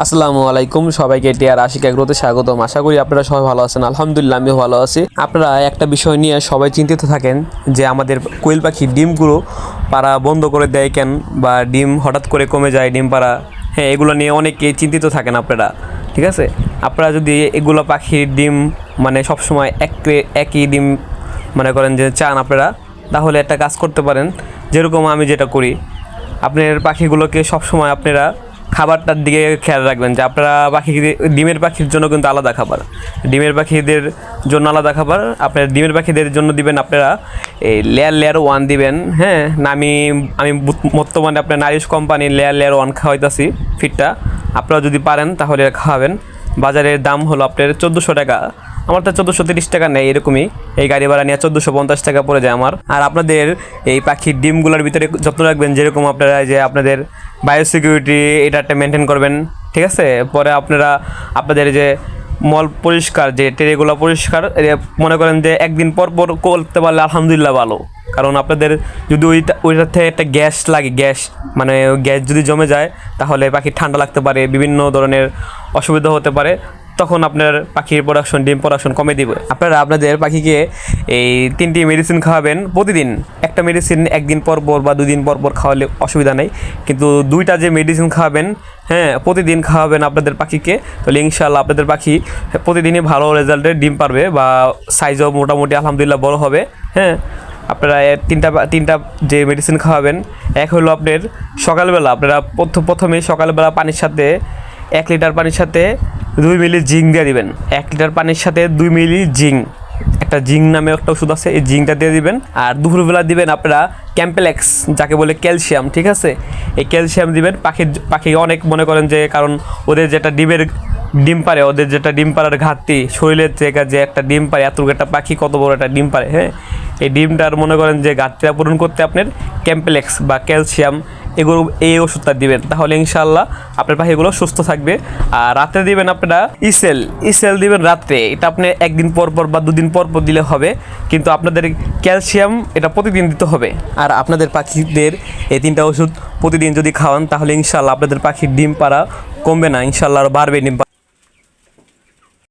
আসসালামু আলাইকুম, সবাইকে টিআর আশিক এগ্রোতে স্বাগতম। আশা করি আপনারা সবাই ভালো আছেন। আলহামদুলিল্লাহ আমিও ভালো আছি। আপনারা একটা বিষয় নিয়ে সবাই চিন্তিত থাকেন যে আমাদের কোয়েল পাখির ডিমগুলো পাড়া বন্ধ করে দেয় কেন, বা ডিম হঠাৎ করে কমে যায় ডিম পাড়া। হ্যাঁ, এগুলো নিয়ে অনেকে চিন্তিত থাকেন আপনারা। ঠিক আছে, আপনারা যদি এগুলো পাখির ডিম মানে সবসময় একই ডিম মনে করেন যে চান আপনারা, তাহলে একটা কাজ করতে পারেন। যেরকম আমি যেটা করি, আপনার পাখিগুলোকে সবসময় আপনারা খাবারটার দিকে খেয়াল রাখবেন যে আপনারা ডিমের পাখির জন্য কিন্তু আলাদা খাবার, ডিমের পাখিদের জন্য আলাদা খাবার। আপনার ডিমের পাখিদের জন্য দিবেন আপনারা এই লেয়ার 1 দিবেন। হ্যাঁ, না আমি বর্তমানে আপনার নারিশ কোম্পানির লেয়ার 1 খাওয়াইতেছি ফিডটা। আপনারা যদি পারেন তাহলে খাওয়াবেন। বাজারের দাম হলো আপনার 1400 টাকা। আমার তো 1430 টাকা নেই, এরকমই এই গাড়ি ভাড়া নিয়ে 1450 টাকা পড়ে যায় আমার। আর আপনাদের এই পাখির ডিমগুলোর ভিতরে যত্ন রাখবেন, যেরকম আপনারা যে আপনাদের বায়োসিকিউরিটি এটা একটা মেনটেন করবেন। ঠিক আছে, পরে আপনারা আপনাদের যে মল পরিষ্কার, যে ট্রেগুলো পরিষ্কার মনে করেন যে একদিন পর পর করতে পারলে আলহামদুলিল্লাহ ভালো। কারণ আপনাদের যদি ওইটার থেকে একটা গ্যাস লাগে, গ্যাস মানে গ্যাস যদি জমে যায় তাহলে পাখির ঠান্ডা লাগতে পারে, বিভিন্ন ধরনের অসুবিধা হতে পারে। তখন আপনার পাখির ডিম প্রোডাকশন কমে দিবে। আপনারা আপনাদের পাখিকে এই 3টি মেডিসিন খাওয়াবেন প্রতিদিন। একটা মেডিসিন একদিন পর পর বা 2 দিন পর পর খাওয়ালে অসুবিধা নেই, কিন্তু 2টা যে মেডিসিন খাওয়াবেন, হ্যাঁ প্রতিদিন খাওয়াবেন আপনাদের পাখিকে, তাহলে ইনশাআল্লাহ আপনাদের পাখি প্রতিদিনই ভালো রেজাল্টের ডিম পারবে, বা সাইজও মোটামুটি আলহামদুলিল্লাহ বড় হবে। হ্যাঁ, আপনারা তিনটা যে মেডিসিন খাওয়াবেন, এক হলো আপনার সকালবেলা আপনারা প্রথমে সকালবেলা পানির সাথে 1 লিটার পানির সাথে 2 মিলি জিঙ্ক দিয়ে দিবেন। 1 লিটার পানির সাথে 2 মিলি জিঙ্ক, একটা জিঙ্ক নামে একটা ওষুধ আছে, এই জিঙ্কটা দিয়ে দিবেন। আর দুপুরবেলা দিবেন আপনারা ক্যাম্পেলেক্স, যাকে বলে ক্যালসিয়াম। ঠিক আছে, এই ক্যালসিয়াম দিবেন। পাখি অনেক মনে করেন যে, কারণ ওদের যেটা ডিম পারে, ওদের যেটা ডিম পাড়ার ঘাটতি, শরীরের থেকে যে একটা ডিম পারে, এতটুকু একটা পাখি কত বড় একটা ডিম পারে। হ্যাঁ, এই ডিমটার মনে করেন যে ঘাটতিটা পূরণ করতে আপনার ক্যাম্পেলেক্স বা ক্যালসিয়াম এই ওষুধটা দিবেন, তাহলে ইনশাআল্লাহ আপনার পাখিগুলো সুস্থ থাকবে। আর রাত্রে দিবেন আপনারা ইসেল দিবেন রাত্রে। এটা আপনি একদিন পর পর বা 2 দিন পর পর দিলে হবে, কিন্তু আপনাদের ক্যালসিয়াম এটা প্রতিদিন দিতে হবে। আর আপনাদের পাখিদের এই 3টা ওষুধ প্রতিদিন যদি খাওয়ান, তাহলে ইনশাআল্লাহ আপনাদের পাখির ডিম পাড়া কমবে না, ইনশাআল্লাহ আরও বাড়বে ডিম।